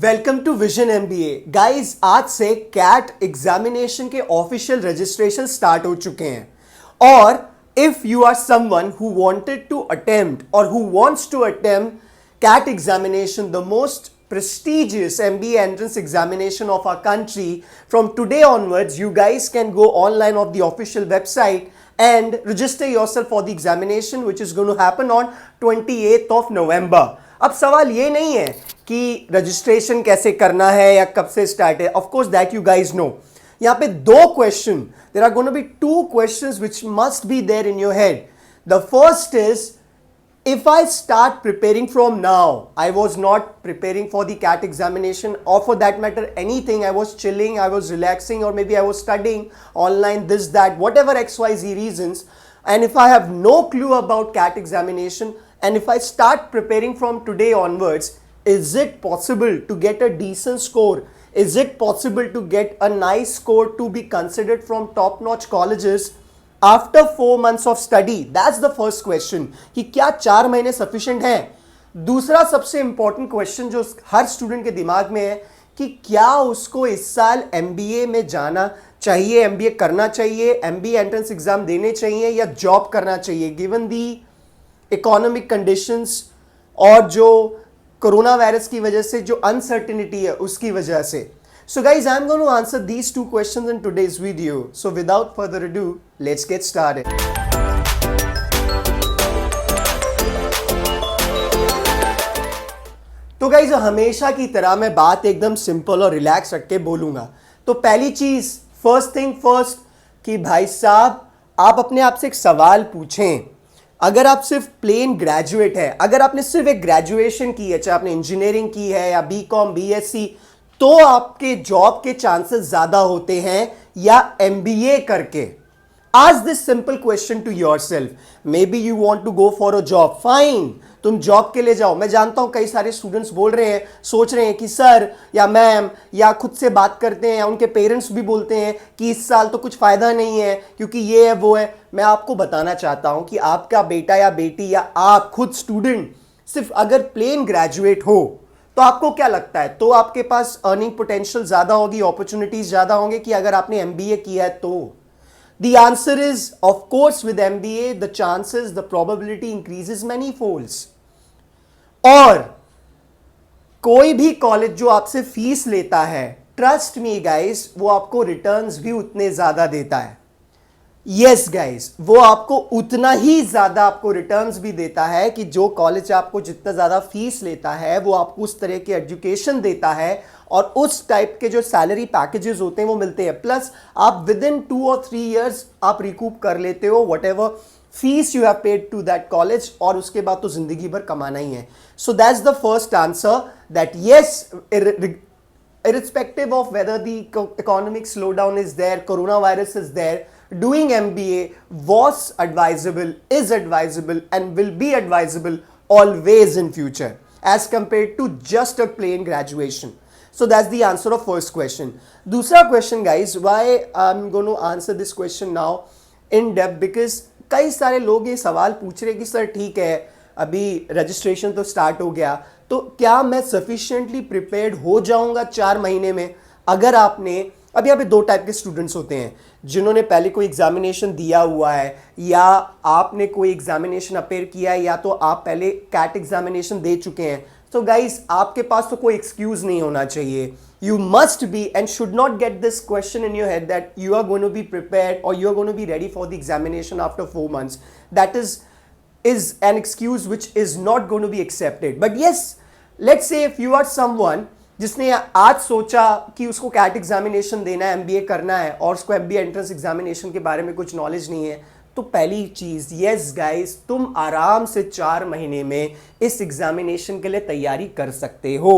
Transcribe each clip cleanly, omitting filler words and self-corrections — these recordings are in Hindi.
Welcome to vision MBA guys. आज से कैट एग्जामिनेशन के ऑफिशियल रजिस्ट्रेशन स्टार्ट हो चुके हैं और if you are someone who wanted to attempt और who wants to attempt CAT examination, the most prestigious MBA entrance examination of our country, from today onwards you guys can go online of the official website and register yourself for the examination which is going to happen on 28th of November. अब सवाल ये नहीं है कि रजिस्ट्रेशन कैसे करना है या कब से स्टार्ट है. Of course that you guys know. यहाँ पे दो question, there are going to be two questions which must be there in your head. The first is, if I start preparing from now, I was not preparing for the CAT examination or for that matter anything. I was chilling, I was relaxing, or maybe I was studying online, this, that, whatever XYZ reasons. And if I have no clue about CAT examination and if I start preparing from today onwards, is it possible to get a decent score? Is it possible to get a nice score to be considered from top-notch colleges after 4 months of study? That's the first question कि क्या 4 महीने सफिशिएंट हैं. दूसरा सबसे इंपॉर्टेंट क्वेश्चन जो हर स्टूडेंट के दिमाग में है कि क्या उसको इस साल एमबीए में जाना चाहिए, एमबीए करना चाहिए, एमबीए एंट्रेंस एग्जाम देने चाहिए या जॉब करना चाहिए, गिवन दी इकोनॉमिक कंडीशंस और जो कोरोना वायरस की वजह से जो अनसर्टेनिटी है उसकी वजह से. So guys, I'm going to answer these two questions in today's video. So without further ado, let's get started. तो गाइज हमेशा की तरह मैं बात एकदम सिंपल और रिलैक्स रख के बोलूंगा. तो पहली चीज, फर्स्ट थिंग फर्स्ट, कि भाई साहब आप अपने आप से एक सवाल पूछें. अगर आप सिर्फ प्लेन ग्रेजुएट है, अगर आपने सिर्फ एक ग्रेजुएशन की है, चाहे आपने इंजीनियरिंग की है या बीकॉम बीएससी, तो आपके जॉब के चांसेस ज्यादा होते हैं या एमबीए करके. Ask this simple question to yourself. Maybe you want to go for a job, fine, तुम जॉब के लिए जाओ. मैं जानता हूं कई सारे स्टूडेंट्स बोल रहे हैं, सोच रहे हैं कि सर या मैम, या खुद से बात करते हैं या उनके पेरेंट्स भी बोलते हैं कि इस साल तो कुछ फायदा नहीं है क्योंकि ये है वो है. मैं आपको बताना चाहता हूं कि आपका बेटा या बेटी या आप खुद स्टूडेंट सिर्फ अगर प्लेन ग्रेजुएट हो तो आपको क्या लगता है, तो आपके पास अर्निंग पोटेंशियल ज्यादा होगी, अपॉर्चुनिटीज ज्यादा होंगे कि अगर आपने एमबीए किया है तो? The answer is of course with MBA the chances, the probability increases many folds. और कोई भी कॉलेज जो आपसे फीस लेता है, ट्रस्ट मी गाइस, वो आपको रिटर्न्स भी उतने ज्यादा देता है. यस गाइस, वो आपको उतना ही ज्यादा आपको रिटर्न्स भी देता है कि जो कॉलेज आपको जितना ज्यादा फीस लेता है वो आपको उस तरह के एजुकेशन देता है और उस टाइप के जो सैलरी पैकेजेस होते हैं वो मिलते हैं. प्लस आप विद इन 2 or 3 years आप रिकूप कर लेते हो whatever fees you have paid to that college, और उसके बाद तो जिंदगी भर कमाना ही है. So that's the first answer, that yes, irrespective of whether the economic slowdown is there, coronavirus is there, doing MBA was advisable, is advisable and will be advisable always in future as compared to just a plain graduation. So that's the answer of first question. दूसरा question guys, why I'm going to answer this question now in depth, because कई सारे लोग ये सवाल पूछ रहे हैं कि सर ठीक है अभी रजिस्ट्रेशन तो स्टार्ट हो गया, तो क्या मैं सफिशिएंटली प्रिपेयर्ड हो जाऊंगा 4 महीने में? अगर आपने, अब यहाँ पे 2 टाइप के स्टूडेंट्स होते हैं, जिन्होंने पहले कोई एग्जामिनेशन दिया हुआ है या आपने कोई एग्जामिनेशन अपेयर किया है या तो आप पहले कैट एग्जामिनेशन दे चुके हैं. तो गाइस आपके पास तो कोई एक्सक्यूज नहीं होना चाहिए. You must be and should not get this question in your head that you are going to be prepared or you are going to be ready for the examination after 4 months. That is an excuse which is not going to be accepted. But yes, let's say if you are someone जिसने आज सोचा कि उसको कैट एग्जामिनेशन देना है, एमबीए करना है और उसको एमबीए एंट्रेंस एग्जामिनेशन के बारे में कुछ नॉलेज नहीं है, तो पहली चीज, यस गाइस, तुम आराम से 4 महीने में इस एग्जामिनेशन के लिए तैयारी कर सकते हो.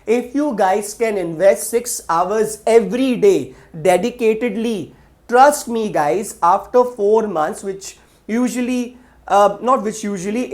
If you guys can invest 6 hours every day dedicatedly, trust me guys, after 4 months, which usually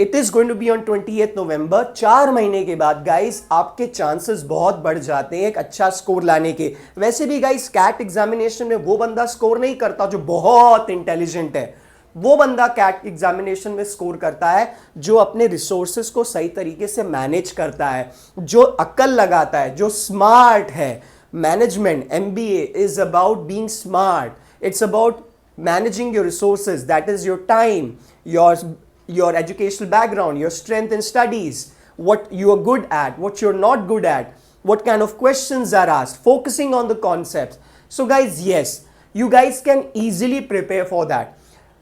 it is going to be on 28th November, 4 महीने के बाद गाइस आपके चांसेस बहुत बढ़ जाते हैं एक अच्छा स्कोर लाने के. वैसे भी गाइस कैट एग्जामिनेशन में वो बंदा स्कोर नहीं करता जो बहुत इंटेलिजेंट है, वो बंदा कैट एग्जामिनेशन में स्कोर करता है जो अपने रिसोर्सेस को सही तरीके से मैनेज करता है, जो अक्ल लगाता है, जो स्मार्ट है। Management MBA is about being smart, it's about managing your resources, that is your time, your educational background, your strength in studies, what you are good at, what you're not good at, what kind of questions are asked, focusing on the concepts. So guys, yes, you guys can easily prepare for that.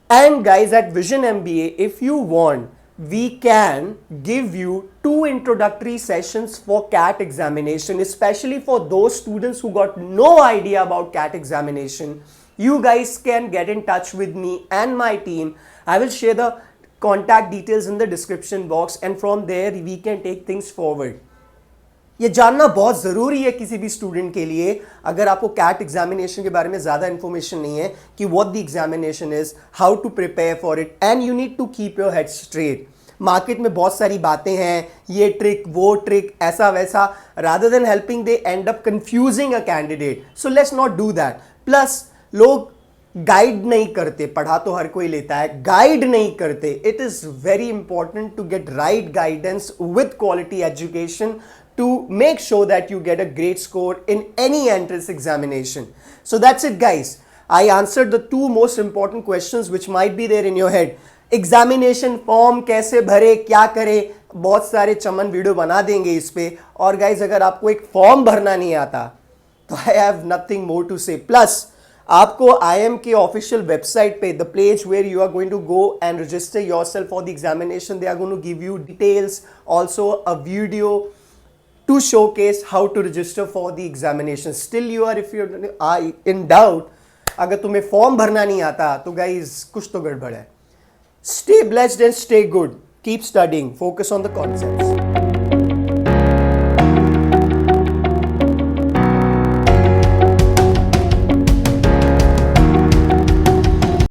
And guys, at Vision MBA, if you want, we can give you 2 introductory sessions for CAT examination, especially for those students who got no idea about CAT examination. You guys can get in touch with me and my team. I will share the contact details in the description box, and from there we can take things forward. ये जानना बहुत ज़रूरी है किसी भी स्टूडेंट के लिए, अगर आपको कैट एग्जामिनेशन के बारे में ज़्यादा इन्फॉर्मेशन नहीं है कि what the examination is, how to prepare for it, and you need to keep your head straight. Market में बहुत सारी बातें हैं, ये ट्रिक वो ट्रिक ऐसा वैसा, rather than helping they and up confusing a candidate. So let's not do that. Plus लोग गाइड नहीं करते, पढ़ा तो हर कोई लेता है, गाइड नहीं करते. It is very important to get right guidance with quality education to make sure that you get a great score in any entrance examination. So that's it guys. I answered the 2 most important questions which might be there in your head. Examination form कैसे भरे, क्या करे, बहुत सारे चमन वीडियो बना देंगे इस पे. और गाइज अगर आपको एक फॉर्म भरना नहीं आता तो I have nothing more to say. Plus आपको IIM के ऑफिशियल वेबसाइट पे, the place where you are going to go and register yourself for the examination, they are going to give you details, also a video to showcase how to register for the examination. Still you are, if you're in doubt, अगर तुम्हें फॉर्म भरना नहीं आता तो गाइज कुछ तो गड़बड़ है. Stay blessed and stay good. Keep studying. Focus on the concepts.